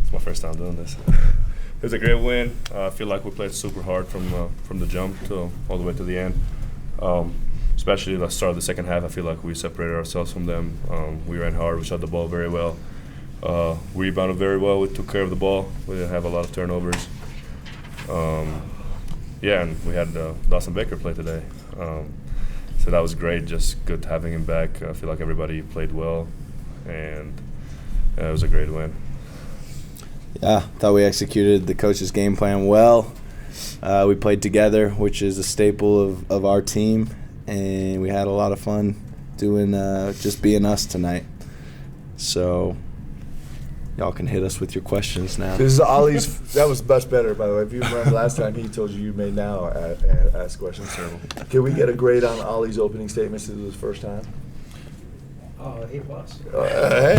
It's my first time doing this. It was a great win. I feel like we played super hard from the jump to all the way to the end. Especially the start of the second half, I feel like we separated ourselves from them. We ran hard. We shot the ball very well. We rebounded very well. We took care of the ball. We didn't have a lot of turnovers. And we had Dawson Baker play today. So that was great. Just good having him back. I feel like everybody played well, and it was a great win. Yeah, thought we executed the coach's game plan well. We played together, which is a staple of our team, and we had a lot of fun doing just being us tonight. So y'all can hit us with your questions now. This is Aly's. That was much better, by the way. If you remember last time, he told you may now ask questions. So, can we get a grade on Aly's opening statements? This is his first time. A+.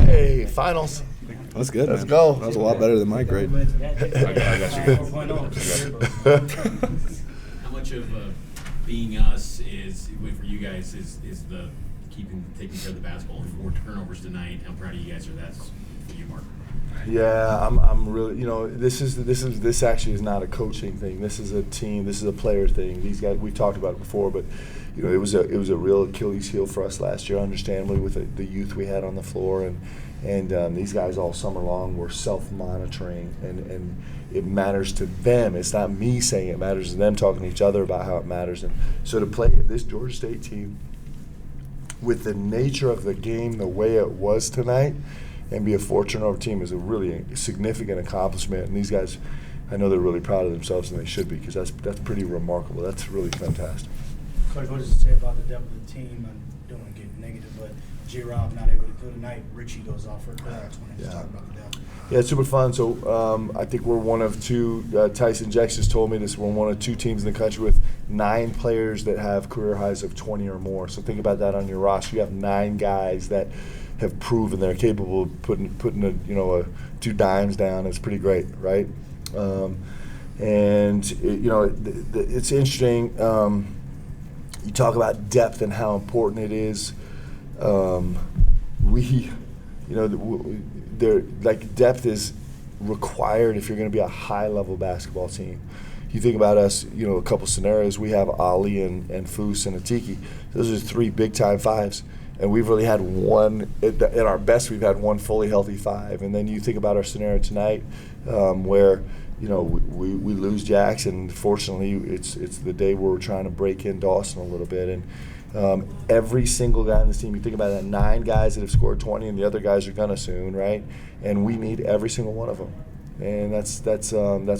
Hey, finals. That's good. Let's man. go. That was a lot better than my grade. I got you. How much of being us is for you guys is the taking care of the basketball? 4 turnovers tonight. How proud of you guys are that for you, Mark? Yeah, I'm really. This actually is not a coaching thing. This is a team. This is a player thing. These guys. We've talked about it before, but it was a real Achilles heel for us last year. Understandably, with the youth we had on the floor, and these guys all summer long were self-monitoring, and it matters to them. It's not me saying it matters to them, talking to each other about how it matters. And so to play this Georgia State team with the nature of the game the way it was tonight, and be a 4-turnover team is a really significant accomplishment. And these guys, I know they're really proud of themselves, and they should be, because that's pretty remarkable. That's really fantastic. Coach, what does it say about the depth of the team? I don't want to get negative, but J-Rob not able to do tonight. Richie goes off for a clear. I just wanted to talk about the depth. Yeah, it's super fun. So I think we're one of two. Tyson Jex just told me this. We're one of 2 teams in the country with 9 players that have career highs of 20 or more. So think about that on your roster. You have 9 guys that have proven they're capable of putting a 2 dimes down. It's pretty great, right? It's interesting. You talk about depth and how important it is. Depth is required if you're going to be a high-level basketball team. You think about us, a couple scenarios. We have Aly and Foose and Atiki. Those are 3 big-time 5s. And we've really had one, at our best, we've had one fully healthy 5. And then you think about our scenario tonight where, we lose Jackson. Fortunately, it's the day where we're trying to break in Dawson a little bit. And every single guy on this team, you think about that, 9 guys that have scored 20, and the other guys are gonna soon, right? And we need every single one of them. And that's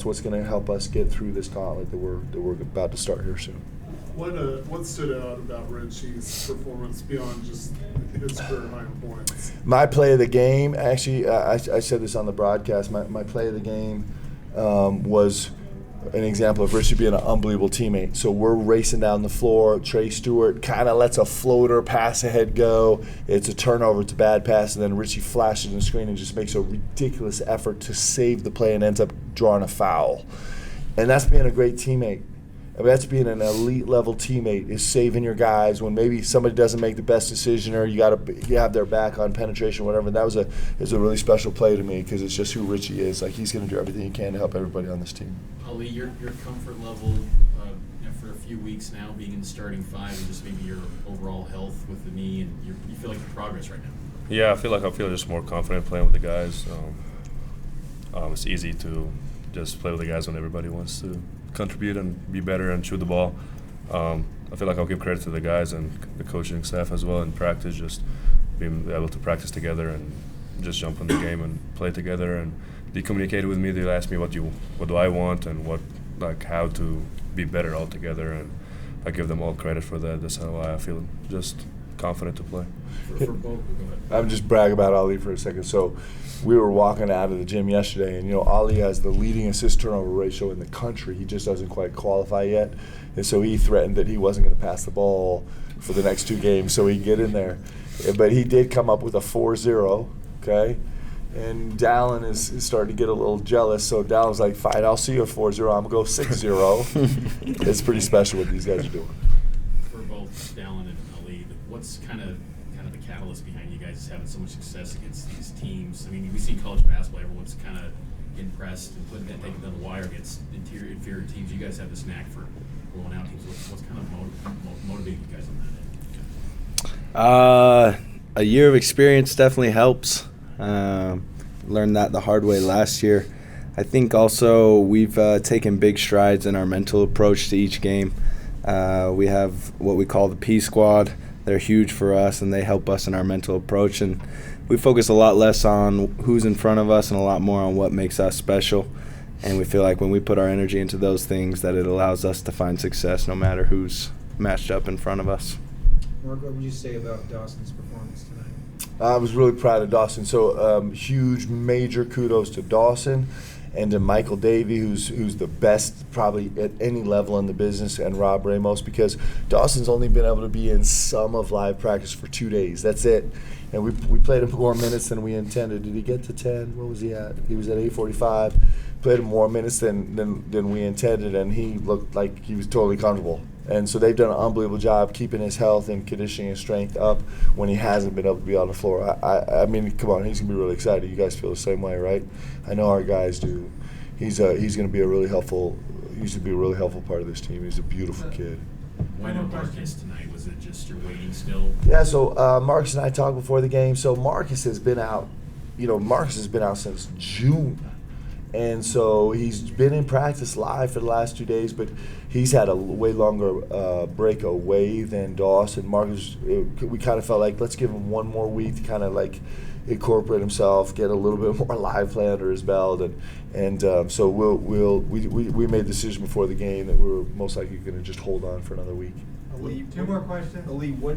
what's going to help us get through this gauntlet that we're about to start here soon. What stood out about Richie's performance beyond just his career high points? My play of the game, actually, I said this on the broadcast. My play of the game was an example of Richie being an unbelievable teammate. So we're racing down the floor. Trey Stewart kind of lets a floater pass ahead go. It's a turnover. It's a bad pass. And then Richie flashes the screen and just makes a ridiculous effort to save the play and ends up drawing a foul. And that's being a great teammate. I mean, that's being an elite level teammate, is saving your guys when maybe somebody doesn't make the best decision, or you have their back on penetration, whatever. And that was a really special play to me, because it's just who Richie is. Like, he's going to do everything he can to help everybody on this team. Aly, your comfort level for a few weeks now, being in the starting 5, and just maybe your overall health with the knee, and you feel like your progress right now. Yeah, I feel just more confident playing with the guys. It's easy to just play with the guys when everybody wants to contribute and be better and shoot the ball. I feel like I'll give credit to the guys and the coaching staff as well in practice, just being able to practice together and just jump on the game and play together. And they communicated with me. They asked me what do I want and how to be better all together, and I give them all credit for that. That's why I feel just confident to play. For both, go ahead. I'm just brag about Aly for a second. So we were walking out of the gym yesterday, and Aly has the leading assist turnover ratio in the country. He just doesn't quite qualify yet, and so he threatened that he wasn't going to pass the ball for the next 2 games so he can get in there. But he did come up with a 4-0, okay? And Dallin is starting to get a little jealous, so Dallin's like, fine, I'll see you at 4-0. I'm going to go 6-0. It's pretty special what these guys are doing. For both Dallin and Aly, what's kind of the catalyst behind you guys having so much success against these teams? I mean, we see college basketball, everyone's kind of getting pressed and taking it on the wire against inferior teams. You guys have this knack for rolling out teams. What's kind of motivating you guys on that end? A year of experience definitely helps. Learned that the hard way last year. I think also we've taken big strides in our mental approach to each game. We have what we call the P Squad. They're huge for us, and they help us in our mental approach. And we focus a lot less on who's in front of us and a lot more on what makes us special. And we feel like when we put our energy into those things, that it allows us to find success no matter who's matched up in front of us. Mark, what would you say about Dawson's performance tonight? I was really proud of Dawson. So huge, major kudos to Dawson and to Michael Davey, who's the best probably at any level in the business, and Rob Ramos, because Dawson's only been able to be in some of live practice for 2 days. That's it. And we played him more minutes than we intended. Did he get to 10? What was he at? He was at 8:45. Played him more minutes than we intended, and he looked like he was totally comfortable. And so they've done an unbelievable job keeping his health and conditioning and strength up when he hasn't been able to be on the floor. I mean, come on, he's gonna be really excited. You guys feel the same way, right? I know our guys do. He's gonna be a really helpful. He's gonna be a really helpful part of this team. He's a beautiful kid. Why no Marcus tonight? Was it just you're waiting still? Yeah. So Marcus and I talked before the game. So Marcus has been out. Marcus has been out since June. And so he's been in practice live for the last 2 days, but he's had a way longer break away than Dawson. Marcus, we kind of felt like let's give him one more week to kind of like incorporate himself, get a little bit more live play under his belt, and so we made the decision before the game that we were most likely going to just hold on for another week. Ali, two more questions. Ali, where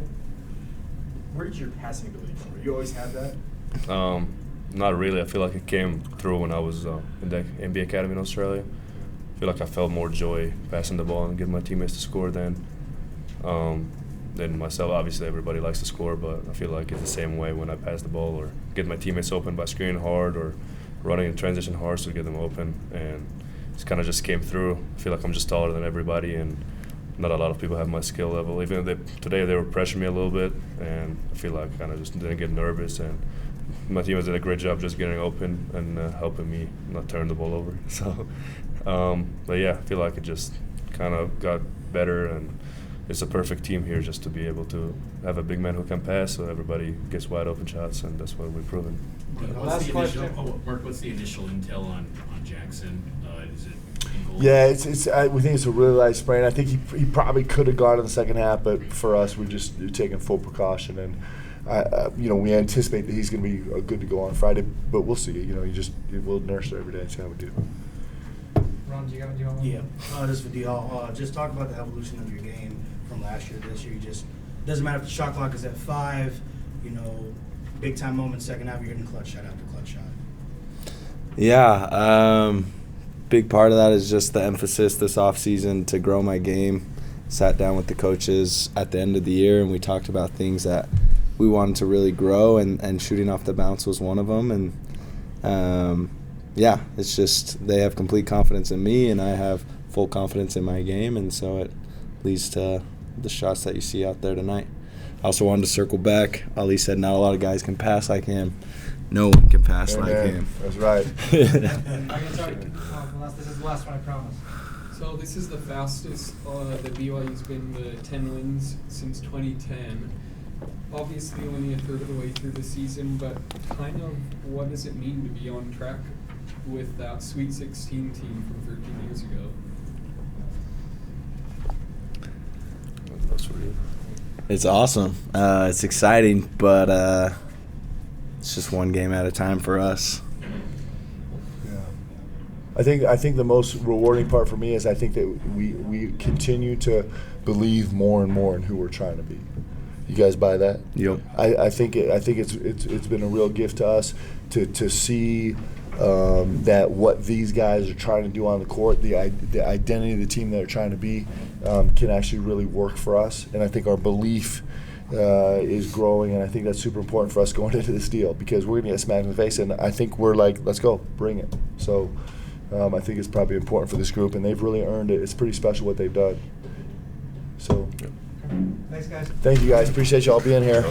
did your passing ability come from? You always had that? Not really. I feel like it came through when I was in the NBA Academy in Australia. I feel like I felt more joy passing the ball and getting my teammates to score than myself. Obviously, everybody likes to score, but I feel like it's the same way when I pass the ball or get my teammates open by screening hard or running in transition hard to get them open. And it kind of just came through. I feel like I'm just taller than everybody, and not a lot of people have my skill level. Even today they were pressuring me a little bit, and I feel like I kind of just didn't get nervous. And my teammates did a great job just getting open and helping me not turn the ball over. So, but yeah, I feel like it just kind of got better, and it's a perfect team here just to be able to have a big man who can pass, so everybody gets wide open shots, and that's what we've proven. Last question. Mark, what's the initial intel on Jackson? Is it ankle? Yeah, we think it's a really light sprain. I think he probably could have gone in the second half, but for us, we're just taking full precaution, and we anticipate that he's going to be good to go on Friday, but we'll see. We'll nurse it every day and see how we do. Ron, do you want one? Yeah, just for D-Hall, just talk about the evolution of your game from last year to this year. Doesn't matter if the shot clock is at 5, big time moments, second half, you're getting clutch shot after clutch shot. Yeah, big part of that is just the emphasis this offseason to grow my game. Sat down with the coaches at the end of the year, and we talked about things that we wanted to really grow, and shooting off the bounce was one of them. And it's just they have complete confidence in me, and I have full confidence in my game, and so it leads to the shots that you see out there tonight. I also wanted to circle back. Ali said not a lot of guys can pass like him. No one can pass like him. That's right. I'm going to talk this is the last one, I promise. So this is the fastest that BYU's been to 10 wins since 2010. Obviously only a third of the way through the season, but kind of what does it mean to be on track with that Sweet 16 team from 13 years ago? It's awesome. It's exciting, but it's just one game at a time for us. I think the most rewarding part for me is I think that we continue to believe more and more in who we're trying to be. You guys buy that? Yep. I think it's been a real gift to us to see that what these guys are trying to do on the court, the identity of the team that they're trying to be, can actually really work for us. And I think our belief is growing, and I think that's super important for us going into this deal, because we're going to get smacked in the face, and I think we're like, let's go, bring it. So I think it's probably important for this group, and they've really earned it. It's pretty special what they've done. So, Thanks, guys. thank you guys. Appreciate you all being here.